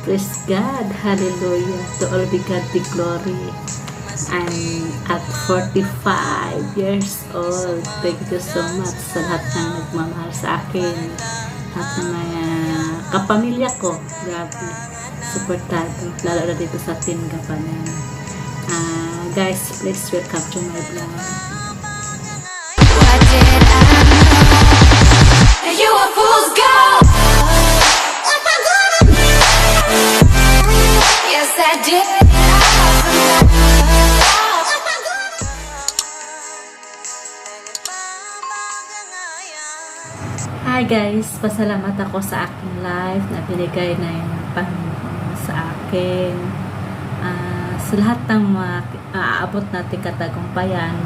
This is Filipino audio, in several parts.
Praise God. Hallelujah. To all be God be glory. I'm at 45 years old. Thank you so much sa lahat ng nagmamahal sa akin. Lahat ng mga kapamilya ko. Grabe. Suportado. Lalo na dito sa Team Gapanan. Guys, please welcome to my vlog. What did I know? You a fool's gold. Yes, I did. Hi guys, pasalamat ako sa aking life na binigay na yung Panginoon sa akin. Sa lahat ng mga aabot natin katagumpayan,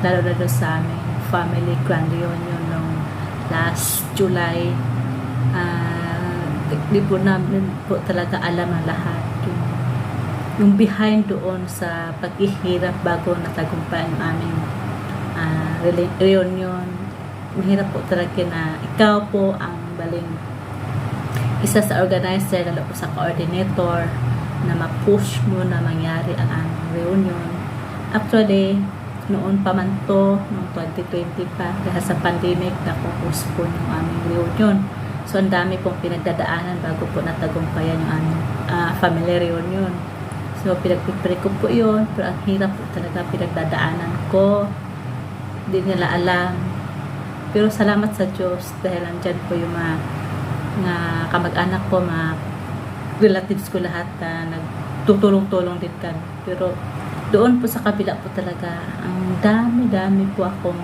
lalo na sa aming family grand reunion noong last July. Di po namin po talaga alam ang lahat. Yung behind doon sa paghihirap bago natagumpayan yung aming reunion. Mahirap po talaga na ikaw po ang baling isa sa organizer, lalo po sa coordinator, na ma-push mo na mangyari ang aming reunion. Actually, noon pa man to, noong 2020 pa, dahil sa pandemic, na-postpone yung aming reunion. So, ang dami pong pinagdadaanan bago po natagumpayan yung aming family reunion. So, pinagpipre ko po yun, pero ang hirap po talaga pinagdadaanan ko. Hindi nila alam. Pero salamat sa Diyos dahil andyan po yung mga kamag-anak ko, mga relatives ko lahat na nagtutulong-tulong din kan. Pero doon po sa kabila po talaga, ang dami-dami po akong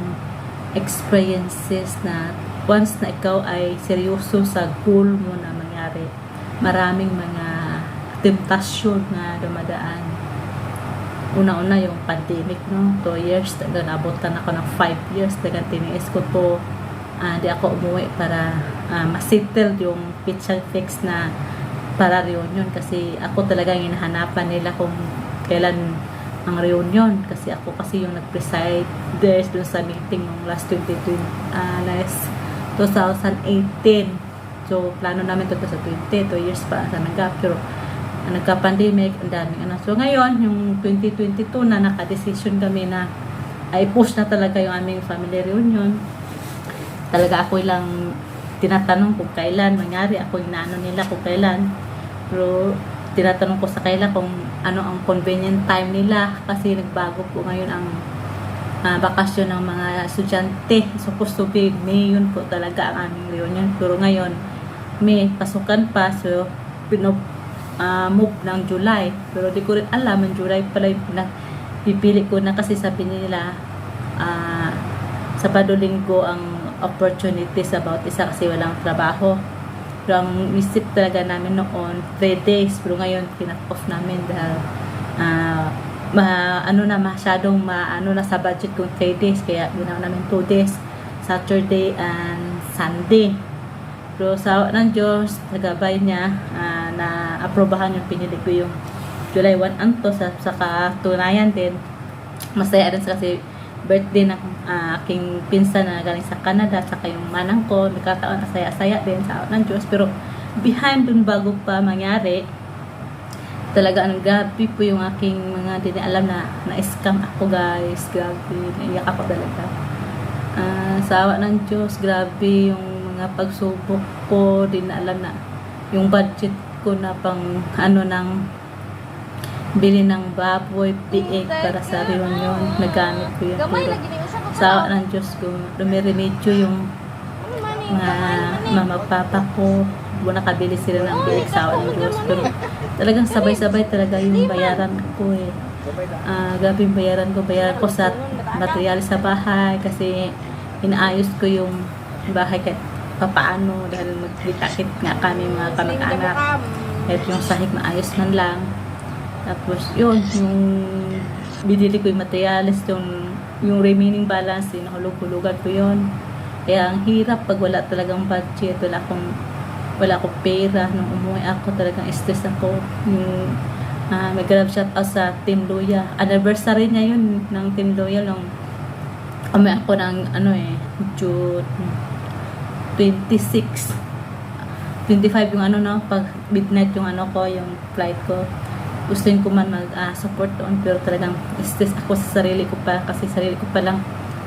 experiences na once na ikaw ay seryoso sa goal mo na mangyari, maraming mga temptasyon na dumadaan. Una-una yung pandemic, no? 2 years, nabutan ako ng 5 years, tiniis ko to. Di ako umuwi para masettle yung pitch and fix na para reunion, kasi ako talagang hinahanapan nila kung kailan ang reunion, kasi ako kasi yung nag-preside dun sa meeting ng last 2018. So plano namin ito sa 2 years pa sa pero nagka-pandemic, ang daming So ngayon, yung 2022 na naka-decision kami na ay push na talaga yung aming family reunion. Talaga ako lang tinatanong kung kailan mangyari, ako inaano nila kung kailan. Pero tinatanong ko sa kanila kung ano ang convenient time nila, kasi nagbago po ngayon ang bakasyon ng mga estudyante. Supposed to be May, yun po talaga ang aming reunion. Pero ngayon, May, pasukan pa. So, move ng July. Pero di ko rin alam, ang July pala yung pipili ko na, kasi sabi nila sa Linggo ang opportunities about isa kasi walang trabaho. Pero ang isip talaga namin noon 3 days, pero ngayon pinag-off namin dahil masyadong na sa budget kung 3 days, kaya ginawa namin 2 days, Saturday and Sunday. Pero sa ng Diyos, nagabay niya na aprobahan yung pinili ko yung July 1 anto sa katunayan din. Masaya rin kasi birthday ng aking pinsan na galing sa Canada, saka yung manang ko, nagkataon asaya-asaya din sa ng Diyos. Pero behind dun, bago pa mangyari, talaga ang gabi po yung aking mga di na alam na na-scam ako, guys. Grabe, naiyak ako talaga. Sa awa ng Diyos, grabe yung mga pagsubok ko, di na alam na yung budget ko na pang ng bili ng baboy, piig para sa reunion, nagamit ko yun. Pero sa awa ng Diyos ko, lumiremedyo yung mga mama papa ko, nakabili sila ng piig sa awa ng Diyos. Pero talagang sabay-sabay talaga yung bayaran ko eh. Grabe yung bayaran ko sa material sa bahay, kasi inaayos ko yung bahay kahit papaano, dahil magkikakit nga kami mga kamag-anak, kahit yung sahig maayos man lang. Tapos yun, yung binili ko yung materials, yung remaining balance, nahulog-hulugan ko yun. Kaya ang hirap pag wala talagang budget, wala akong pera. Nung umuwi ako, talagang stress ako. Yung may grab shout out sa Team Loya, anniversary niya yun ng Team Loya, nung kami ako ng June 26. 25 yung ano no, pag midnight yung ano ko, yung flight ko. Gustuin ko man mag-support doon, pero talagang stress ako sa sarili ko pa, kasi sarili ko pa lang,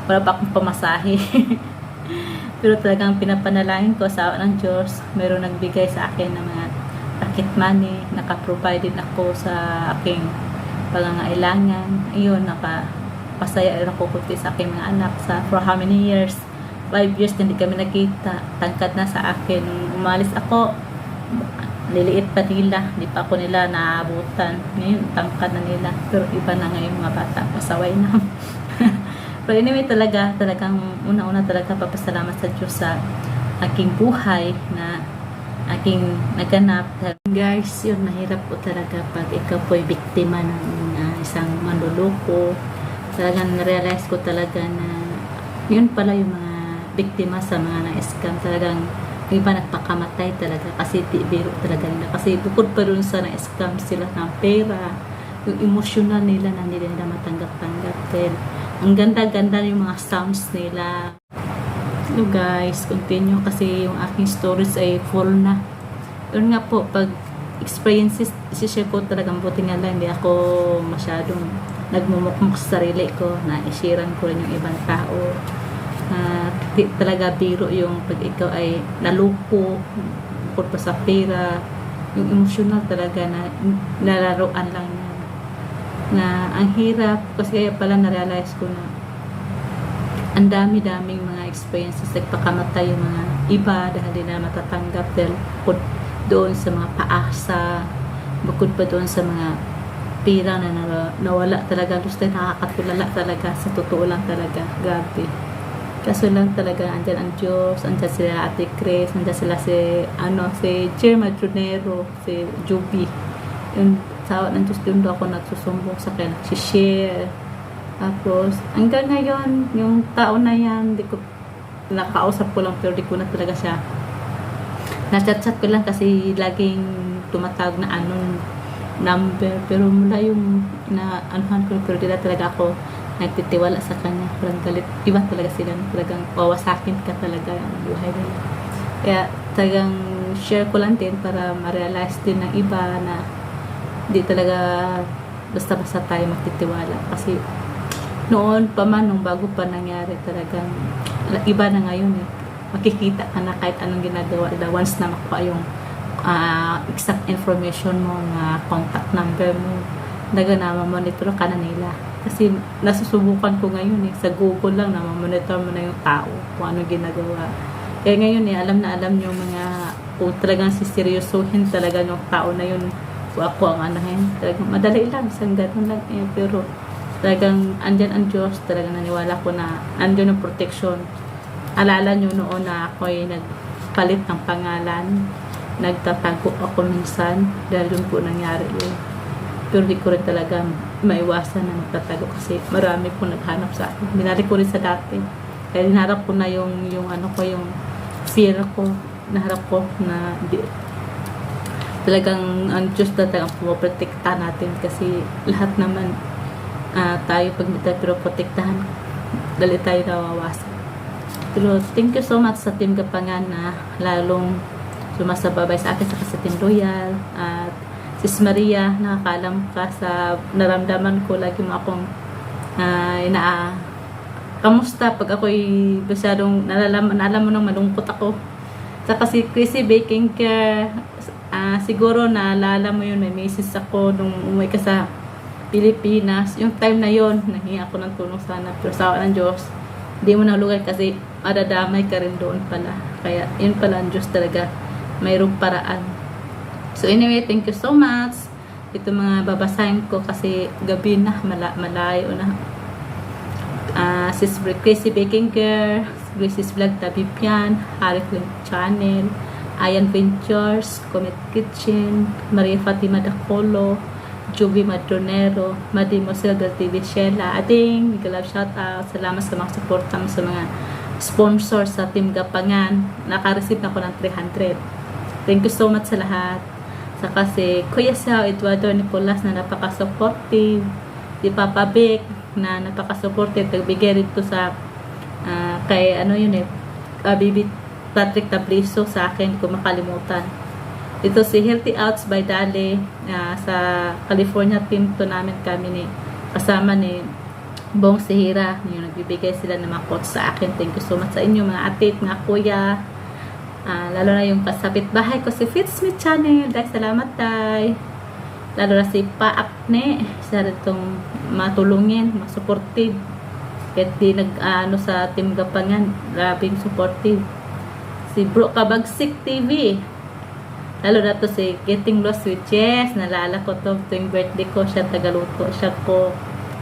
wala pa akong pamasahe. Pero talagang pinapanalangin ko sa awa ng Diyos, meron nagbigay sa akin ng mga pocket money, naka-provide din ako sa aking pangangailangan. Ayun, nakapasaya rin ako kunti sa aking mga anak for how many years? 5 years hindi kami nakita. Tangkad na sa akin. Umalis ako, liliit pa nila. Hindi pa ako nila naabutan. Ngayon, tangkad na nila. Pero iba na ngayon mga bata. Pasaway na. Pero anyway, talagang una-una talaga papasalamat sa Diyos sa aking buhay na aking naganap. Guys, yun, mahirap po talaga pag ikaw po'y biktima ng isang manluloko. Talagang na-realize ko talaga na yun pala yung mga biktima sa mga na-scam. Talagang iba nagpakamatay talaga kasi biro talaga nila. Kasi bukod pa rin sa na-scam sila ng pera, yung emotional nila na hindi nila matanggap-tanggap. Ang ganda-ganda yung mga sounds nila. Hello guys, continue kasi yung aking stories ay full na. Yun nga po, pag experiences, isi-share ko talagang buti nga lang, hindi ako masyadong nagmumukmuk sa sarili ko, na ishiran ko rin yung ibang tao. Talaga biro yung pag ikaw ay naluko, bukod pa sa pera, yung emotional talaga na nalaruan lang yan. Na ang hirap, kasi kaya pala na-realize ko na ang dami-daming mga experiences, nagpakamatay yung mga iba dahil di na matatanggap dahil bukod doon sa mga paasa, bukod pa doon sa mga pera na nawala talaga, gusto nakakatulala talaga, sa totoo lang talaga, grabe. Kaso lang talaga, andyan ang Diyos, andyan sila Ate Chris, andyan sila si Jerma Junero, si Juby. Yung sa ng Diyos, doon ako nagsusumbong sa kanya, nagsishare. Tapos, hanggang ngayon, yung tao na yan, di ko, nakausap ko lang, pero di ko na talaga siya. Nachat-chat ko lang kasi laging tumatawag na anong number, pero mula yung anuhan ko, pero di na talaga ako nagtitiwala sa kanya. Parang galit. Iba talaga sila. Talagang wawasakin ka talaga ang buhay nila. Kaya talagang share ko lang din para ma-realize din ng iba na hindi talaga basta-basta tayo magtitiwala. Kasi noon pa man, nung bago pa nangyari, talagang iba na ngayon eh. Makikita ka na kahit anong ginagawa. Once na makuha yung exact information mo, na contact number mo, monitor ka na nila. Kasi nasusubukan ko ngayon eh, sa Google lang na monitor mo na yung tao kung ano ginagawa. Kaya ngayon eh, alam na alam yung mga, kung talagang siseryosohin talaga yung tao na yun, kung ako ang anahin, talagang madali lang, isang ganun lang eh, pero talagang andyan ang Diyos, talagang naniwala ko na andyan ang protection. Alala nyo noon na ako'y nagpalit ng pangalan, nagtatago ako minsan dahil yun po nangyari yun. Pero di ko rin talaga maiwasan na magtatago kasi marami po naghanap sa akin. Binalik ko rin sa dati. Kaya dinarap ko na yung fear ko, naharap ko na talagang ang Diyos talagang pumoprotekta natin kasi lahat naman tayo pag hindi tayo protektahan, dali tayo nawawasan. Pero thank you so much sa Team Gapangan na lalong sumasababay sa akin sa Team Loyal at Sis Maria, nakakaalam ka sa naramdaman ko, lagi mo akong kamusta pag ako'y masyadong nalaman mo nang malungkot ako. Saka si Chrissy Baking Care, siguro naalala mo yun, may message ako nung umuwi ka sa Pilipinas. Yung time na yon nahingi ako ng tulong sana, pero sa awa ng Diyos, hindi mo nalugay kasi madadamay ka rin doon pala. Kaya yun pala ang Diyos talaga, mayroong paraan. So anyway, thank you so much. Ito mga babasahin ko kasi gabi na, malayo na. Sis Chrissy Baking Care, Chrissy's Vlog Tabipian, Harry Flint Channel, Ayan Ventures, Comet Kitchen, Maria Fatima Dacolo, Juby Madronero, Madi Mosel del TV Shella, Ading, Miguel shout out. Salamat sa mga support sa mga sponsors sa Team Gapangan. Naka-receive na ako ng 300. Thank you so much sa lahat. Saka si Kuya Sao Eduardo Nicolas na napaka-supportive, si Papa Vic na napaka-supportive, nagbigay rito sa kay ano yun eh, Patrick Tabliso sa akin, hindi ko makalimutan. Ito si Healthy Outs by Dale, sa California team to namin kami ni kasama ni Bong Sihira, yung nagbibigay sila ng mga quotes sa akin. Thank you so much sa inyo mga ate, mga kuya, lalo na yung kasapit bahay ko si Fitsme Channel. Dahil salamat day, lalo na si Paakne, isa rin itong matulungin, masupportive kahit di sa team Gapangan, grabing supportive. Si Bro Kabagsik TV, lalo na to si Getting Lost with Jess, nalala ko to tuwing birthday ko, siya tagaluto siya ko.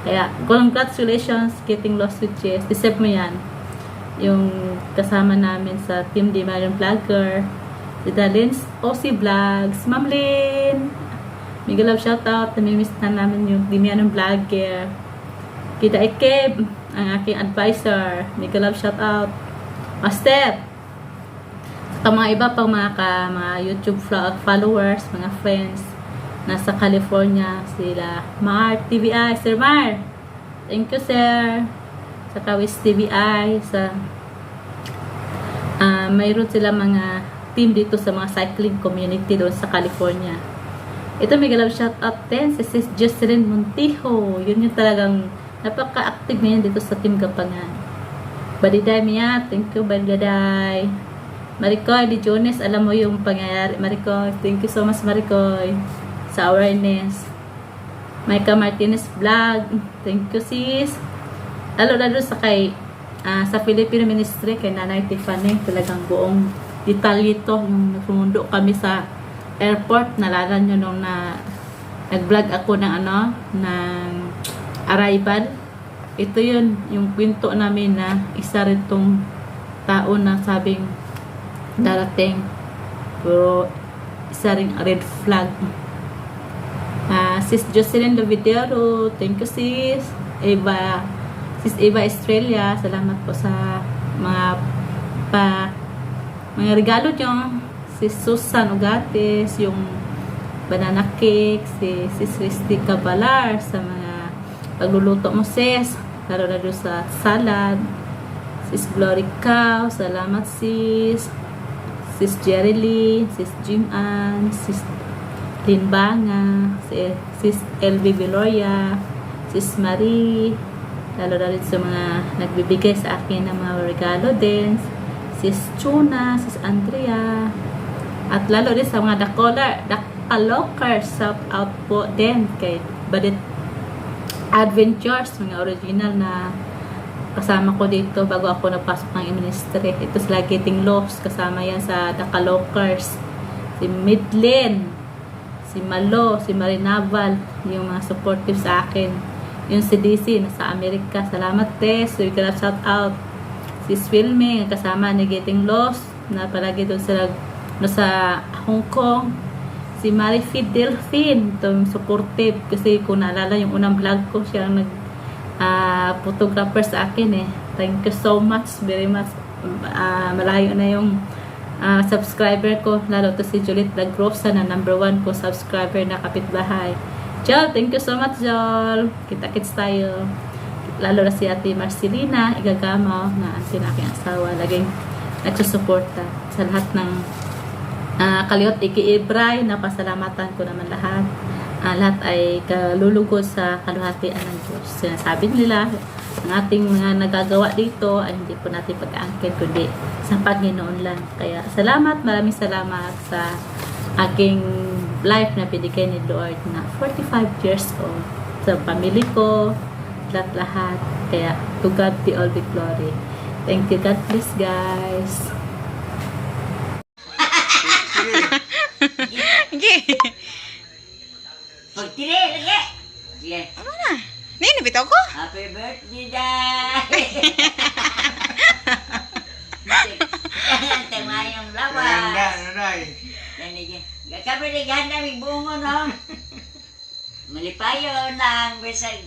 Kaya, congratulations, Getting Lost with Jess. Deserve mo yan. Yung kasama namin sa Team Di Marion Vlogger. Si Dalins OC Vlogs. Ma'am Lynn. Mega love shoutout. Namimiss na namin yung Di Marion Vlogger. Kita Ikeb, ang aking advisor. Mega love shoutout. Master. Sa mga iba pang mga YouTube followers, mga friends. Nasa California, sila Mar TVI, Sir Mar. Thank you, sir. Sa Kawis TVI, sa mayroon sila mga team dito sa mga cycling community doon sa California. Ito may galaw shout out din si Sis Jocelyn Montijo. Yun yung talagang napaka-active ngayon dito sa Team Gapangan. Badiday Mia, thank you Badiday. Maricoy Di Jones, alam mo yung pangyayari. Maricoy, thank you so much Maricoy sa awareness. Micah Martinez Vlog, thank you sis. Lalo sa kay sa Filipino Ministry kay Nanay Tiffany, talagang buong detalye to yung nagmundo kami sa airport. Nalala nyo nung nag-vlog ako ng ng arrival. Ito yun yung kwento namin na isa rin tong tao na sabing darating, pero isa ring red flag. Sis Jocelyn Lovidero, thank you sis. Sis Eva Estrella, salamat po sa mga regalo nyo. Sis Susan Ugates, yung banana cake. Sis Christy Cabalar, sa mga pagluluto mo sis, lalo na doon sa salad. Sis Glory Cow, salamat sis. Sis Jerry Lee, Sis Jim Ann, Sis Linbanga, Sis LB Veloria, Sis Marie, lalo na rin sa mga nagbibigay sa akin ng mga regalo din, Sis Chuna, Sis Andrea, at lalo din sa mga Dakalokers, shout out po din kay Badit Adventures, mga original na kasama ko dito bago ako napasok ng ministry. Ito sila Getting Lost, kasama yan sa Dakalokers. Si Midlin, si Malo, si Marinaval, yung mga supportive sa akin. Yung si DC, nasa Amerika. Salamat Tess, so you can shout out. Si Swilming, kasama ni Getting Lost, na palagi doon sila sa Hong Kong. Si Marifi Delphine, itong supportive, kasi kung naalala yung unang vlog ko, siya ang photographer sa akin eh. Thank you so much, very much. Malayo na yung subscriber ko, lalo to si Juliet Lagrosa na #1 ko subscriber na kapitbahay. Jol, thank you so much Jol. Kita-kits tayo. Lalo na si Ate Marcelina Igagamaw, na auntie na aking asawa, laging nagsusuporta sa lahat ng Kaliot Iki Ibray. Napasalamatan ko naman lahat. Lahat ay kalulugod sa kaluhatian ng Diyos. Sinasabi nila, ang ating mga nagagawa dito ay hindi po natin pag-aangkin, kundi sa Panginoon lang. Kaya salamat, maraming salamat sa aking life na binigay ni Lord na 45 years old. Sa pamilya ko, lahat. Kaya to God be all the glory. Thank you. God bless guys. Pagtili, lagi! Sige. Ano na? Nini, bitaw ko? Happy birthday, Day! Tamayong lawas. Ganda, nanay. Kami ni ganda, may bungo, no? Malipayo lang, bisag.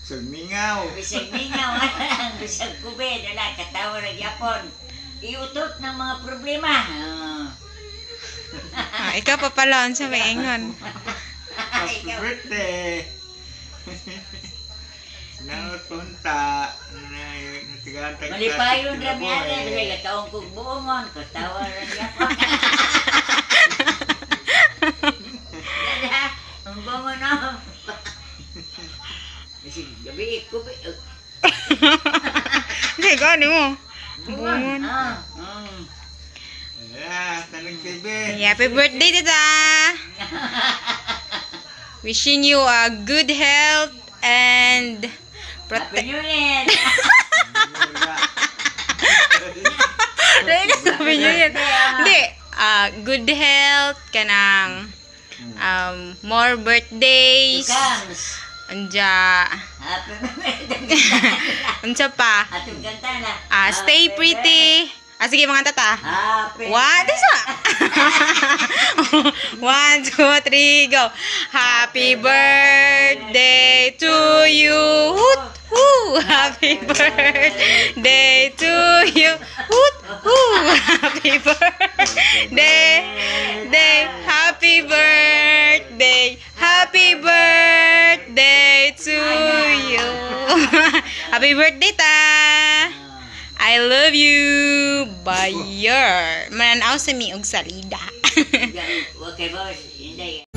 Sagmingaw. Bisag mingaw, bisag kubed, wala, katawa na Japon. Iutot ng mga problema. Ikaw pa pala, sa may ingon. Happy birthday. Salamat punta. Malipayon rami ana, bila taong kong buongon, katawa rin yapon. Dada, ang buongon na. Kasi gabi, kubi. Hindi, gani mo. Buongon. Tanong TV. Happy birthday, tita! Wishing you a good health and Happy New Year! sabi niyo yan. Hindi, good health, kanang more birthdays. Comes. Anja, Happy birthday. unsa pa? Atong kanta na. Stay pretty. Sige, mga tata. Happy What is that? 1, 2, 3, go. Happy birthday to you. Hoot, hoo. Happy birthday to you. Hoot, hoo. Happy birthday. Happy birthday. Happy birthday to you. Happy birthday, ta. I love you. Bayer. Mananaw sa mi og salida. Okay, boss. Hindi.